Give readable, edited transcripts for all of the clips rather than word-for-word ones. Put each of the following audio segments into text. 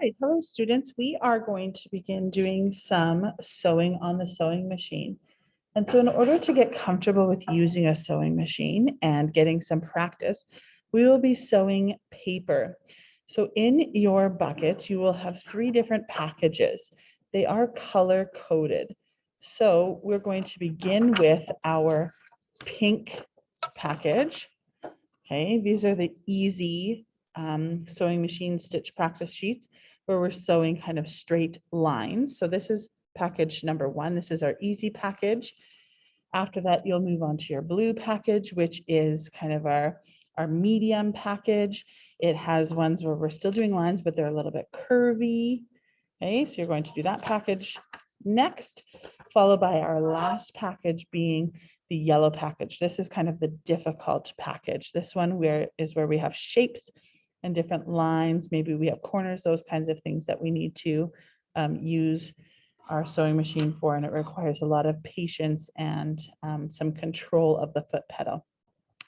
Right. Hello, students. We are going to begin doing some sewing on the sewing machine. And so in order to get comfortable with using a sewing machine and getting some practice, we will be sewing paper. So in your bucket, you will have 3 different packages. They are color coded. So we're going to begin with our pink package. Okay, these are the easy sewing machine stitch practice sheets where we're sewing kind of straight lines. So this is package number 1. This is our easy package. After that, you'll move on to your blue package, which is kind of our medium package. It has ones where we're still doing lines, but they're a little bit curvy. Okay, so you're going to do that package next, followed by our last package being the yellow package. This is kind of the difficult package. This one is where we have shapes and different lines. Maybe we have corners, those kinds of things that we need to use our sewing machine for, and it requires a lot of patience and some control of the foot pedal.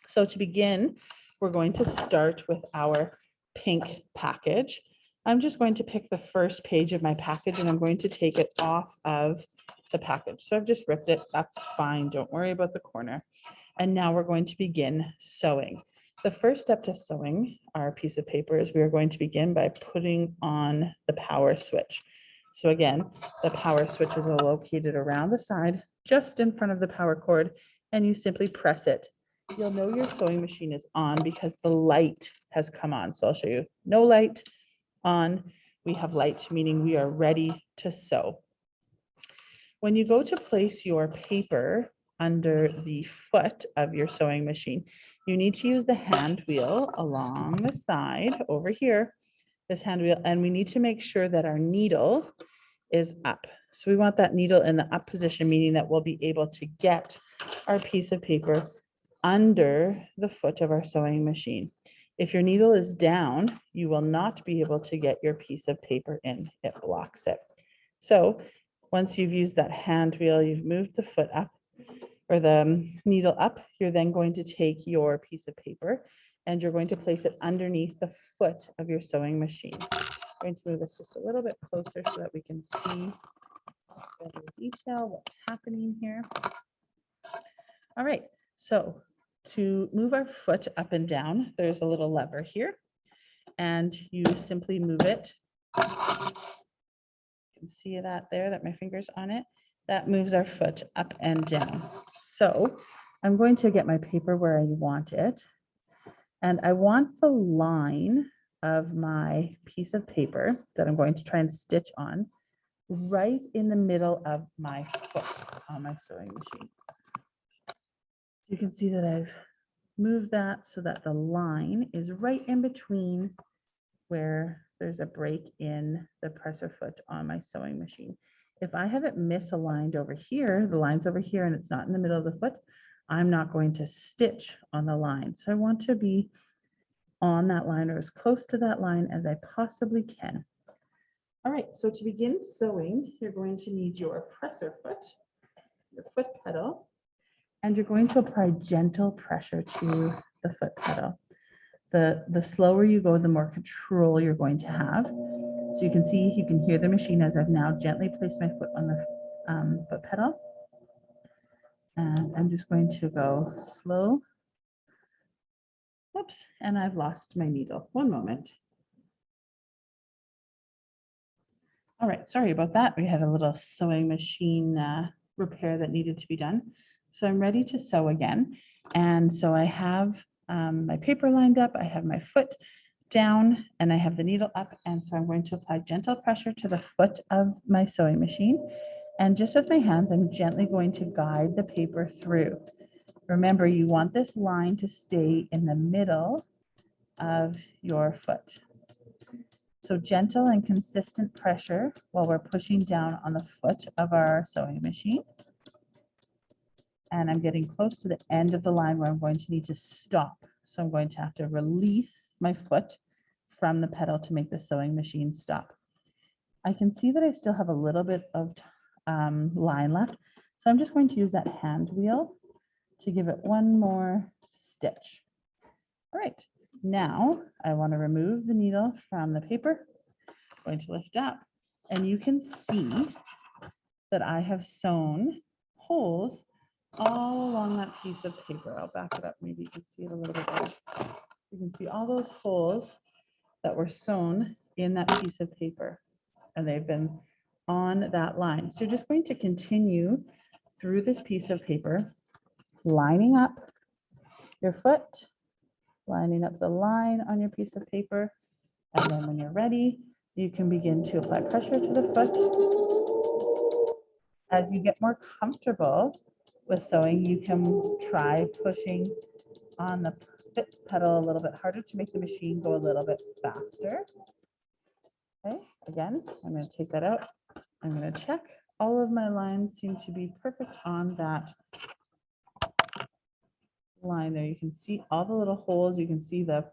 So to begin, we're going to start with our pink package. I'm just going to pick the first page of my package and I'm going to take it off of the package. So I've just ripped it. That's fine. Don't worry about the corner. And now we're going to begin sewing. The first step to sewing our piece of paper is we are going to begin by putting on the power switch. So again, the power switches are located around the side, just in front of the power cord, and you simply press it. You'll know your sewing machine is on because the light has come on. So I'll show you. No light on. We have light, meaning we are ready to sew. When you go to place your paper under the foot of your sewing machine, you need to use the hand wheel along the side over here, this hand wheel, and we need to make sure that our needle is up. So we want that needle in the up position, meaning that we'll be able to get our piece of paper under the foot of our sewing machine. If your needle is down, you will not be able to get your piece of paper in. It blocks it. So once you've used that hand wheel, you've moved the foot up or the needle up, you're then going to take your piece of paper and you're going to place it underneath the foot of your sewing machine. I'm going to move this just a little bit closer so that we can see better detail what's happening here. All right, so to move our foot up and down, there's a little lever here, and you simply move it. You can see that there, that my finger's on it. That moves our foot up and down. So I'm going to get my paper where I want it, and I want the line of my piece of paper that I'm going to try and stitch on right in the middle of my foot on my sewing machine. You can see that I've moved that so that the line is right in between where there's a break in the presser foot on my sewing machine. If I have it misaligned over here, the line's over here and it's not in the middle of the foot, I'm not going to stitch on the line. So I want to be on that line or as close to that line as I possibly can. All right, so to begin sewing, you're going to need your presser foot, your foot pedal, and you're going to apply gentle pressure to the foot pedal. The slower you go, the more control you're going to have. So you can see, you can hear the machine as I've now gently placed my foot on the foot pedal. And I'm just going to go slow. Whoops, and I've lost my needle. One moment. All right, sorry about that. We had a little sewing machine repair that needed to be done. So I'm ready to sew again. And so I have my paper lined up, I have my foot down, and I have the needle up. And so I'm going to apply gentle pressure to the foot of my sewing machine. And just with my hands, I'm gently going to guide the paper through. Remember, you want this line to stay in the middle of your foot. So gentle and consistent pressure while we're pushing down on the foot of our sewing machine. And I'm getting close to the end of the line where I'm going to need to stop. So I'm going to have to release my foot from the pedal to make the sewing machine stop. I can see that I still have a little bit of line left. So I'm just going to use that hand wheel to give it one more stitch. All right, now I want to remove the needle from the paper going to lift up, and you can see that I have sewn holes all along that piece of paper. I'll back it up, maybe you can see it a little bit better. You can see all those holes that were sewn in that piece of paper, and they've been on that line. So you're just going to continue through this piece of paper, lining up your foot, lining up the line on your piece of paper, and then when you're ready, you can begin to apply pressure to the foot. As you get more comfortable with sewing, you can try pushing on the foot pedal a little bit harder to make the machine go a little bit faster. Okay, again, I'm going to take that out. I'm going to check. All of my lines seem to be perfect on that line there. You can see all the little holes. You can see the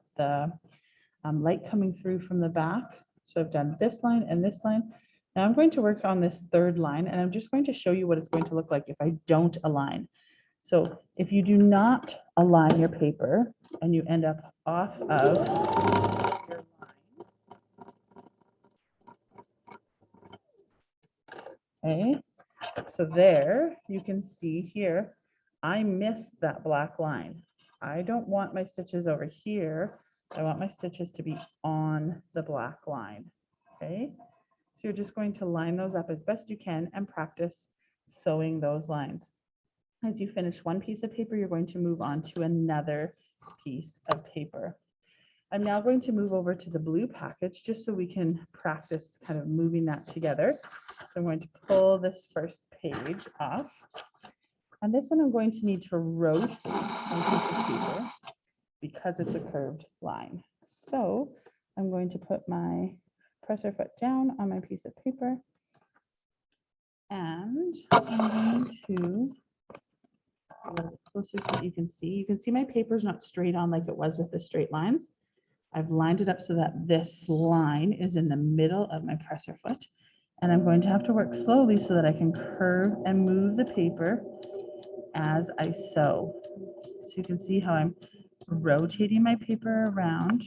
light coming through from the back. So I've done this line and this line. Now I'm going to work on this third line, and I'm just going to show you what it's going to look like if I don't align. So if you do not align your paper and you end up off of your line, okay, so there you can see here, I missed that black line. I don't want my stitches over here. I want my stitches to be on the black line, okay? So you're just going to line those up as best you can and practice sewing those lines. As you finish one piece of paper, you're going to move on to another piece of paper. I'm now going to move over to the blue package just so we can practice kind of moving that together. So I'm going to pull this first page off. And this one I'm going to need to rotate my piece of paper because it's a curved line. So I'm going to put my presser foot down on my piece of paper, and I'm going to a little bit closer so that you can see. You can see my paper is not straight on like it was with the straight lines. I've lined it up so that this line is in the middle of my presser foot, and I'm going to have to work slowly so that I can curve and move the paper as I sew. So you can see how I'm rotating my paper around,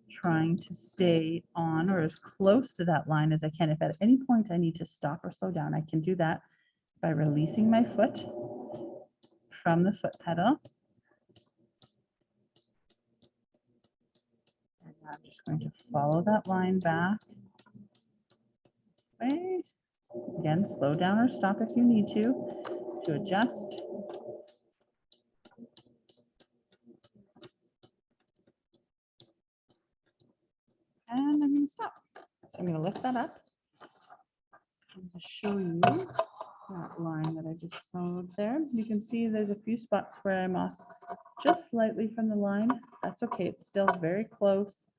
trying to stay on or as close to that line as I can. If at any point I need to stop or slow down, I can do that by releasing my foot from the foot pedal. And I'm just going to follow that line back this way. Again, slow down or stop if you need to adjust. And I'm going to stop. So I'm going to lift that up and to show you that line that I just sewed there. You can see there's a few spots where I'm off just slightly from the line. That's okay. It's still very close.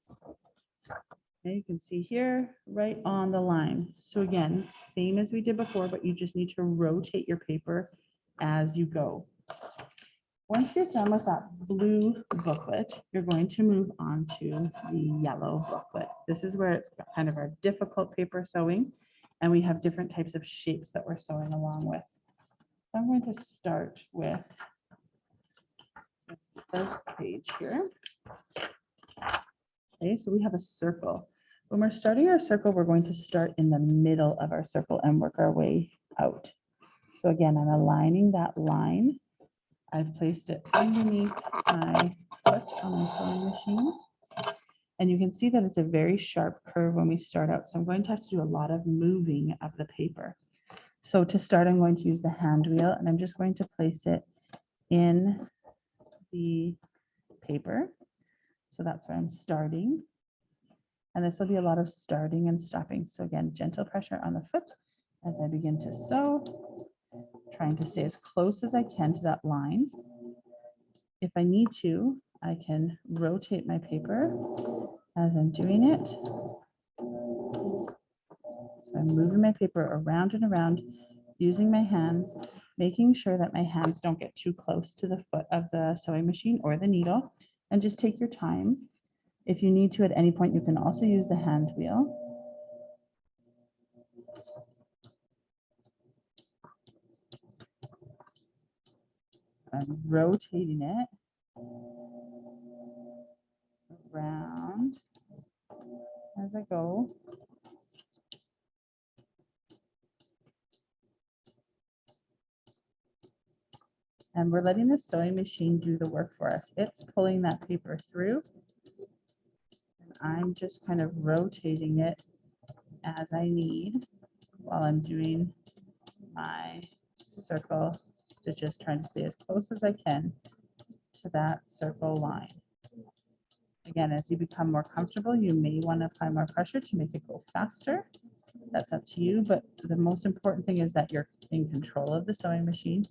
And you can see here, right on the line. So again, same as we did before, but you just need to rotate your paper as you go. Once you're done with that blue booklet, you're going to move on to the yellow booklet. This is where it's kind of our difficult paper sewing, and we have different types of shapes that we're sewing along with. So I'm going to start with this first page here. Okay, so we have a circle. When we're starting our circle, we're going to start in the middle of our circle and work our way out. So again, I'm aligning that line. I've placed it underneath my foot on my sewing machine. And you can see that it's a very sharp curve when we start out. So I'm going to have to do a lot of moving of the paper. So to start, I'm going to use the hand wheel, and I'm just going to place it in the paper. So that's where I'm starting. And this will be a lot of starting and stopping. So again, gentle pressure on the foot as I begin to sew, trying to stay as close as I can to that line. If I need to, I can rotate my paper as I'm doing it. So I'm moving my paper around and around, using my hands, making sure that my hands don't get too close to the foot of the sewing machine or the needle, and just take your time. If you need to at any point, you can also use the hand wheel. I'm rotating it around as I go. And we're letting the sewing machine do the work for us. It's pulling that paper through. And I'm just kind of rotating it as I need while I'm doing my circle stitches, trying to stay as close as I can to that circle line. Again, as you become more comfortable, you may want to apply more pressure to make it go faster. That's up to you, but the most important thing is that you're in control of the sewing machine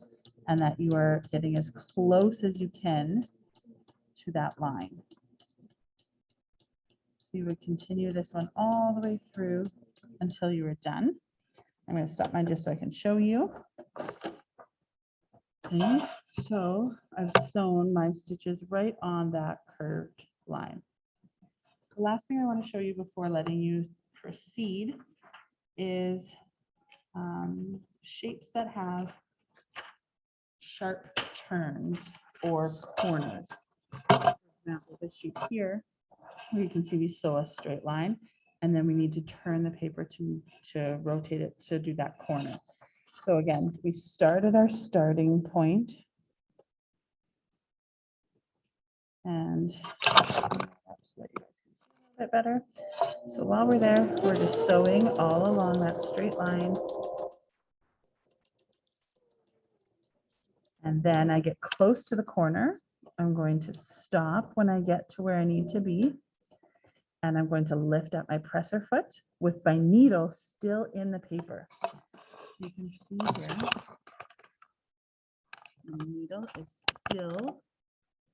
and that you are getting as close as you can to that line. So you would continue this one all the way through until you are done. I'm going to stop mine just so I can show you. Okay, so I've sewn my stitches right on that curved line. The last thing I want to show you before letting you proceed is shapes that have sharp turns or corners. For example, this shape here, where you can see we sew a straight line, and then we need to turn the paper to rotate it to do that corner. So again, we start at our starting point, and perhaps let you guys can see a little bit better. So while we're there, we're just sewing all along that straight line. And then I get close to the corner. I'm going to stop when I get to where I need to be. And I'm going to lift up my presser foot with my needle still in the paper. So you can see here, the needle is still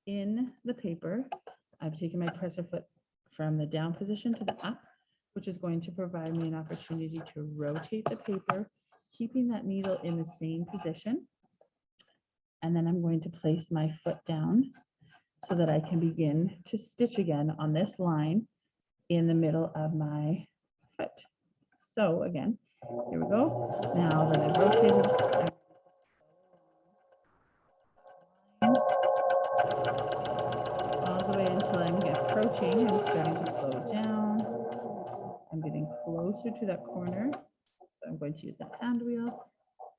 in the paper. I've taken my presser foot from the down position to the up, which is going to provide me an opportunity to rotate the paper, keeping that needle in the same position. And then I'm going to place my foot down so that I can begin to stitch again on this line in the middle of my foot. So again, here we go. Now that I've rotated, all the way until I'm approaching and starting to slow down. I'm getting closer to that corner. So I'm going to use that hand wheel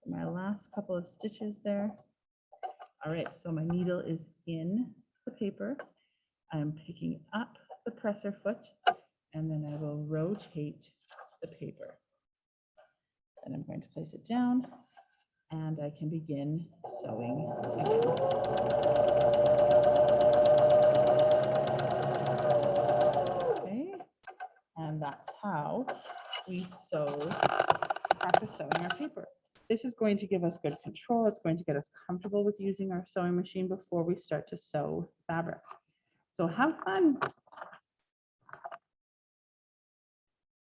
for my last couple of stitches there. All right, so my needle is in the paper. I'm picking up the presser foot, and then I will rotate the paper. And I'm going to place it down, and I can begin sewing again. Okay, and that's how we practice sewing our paper. This is going to give us good control. It's going to get us comfortable with using our sewing machine before we start to sew fabric. So have fun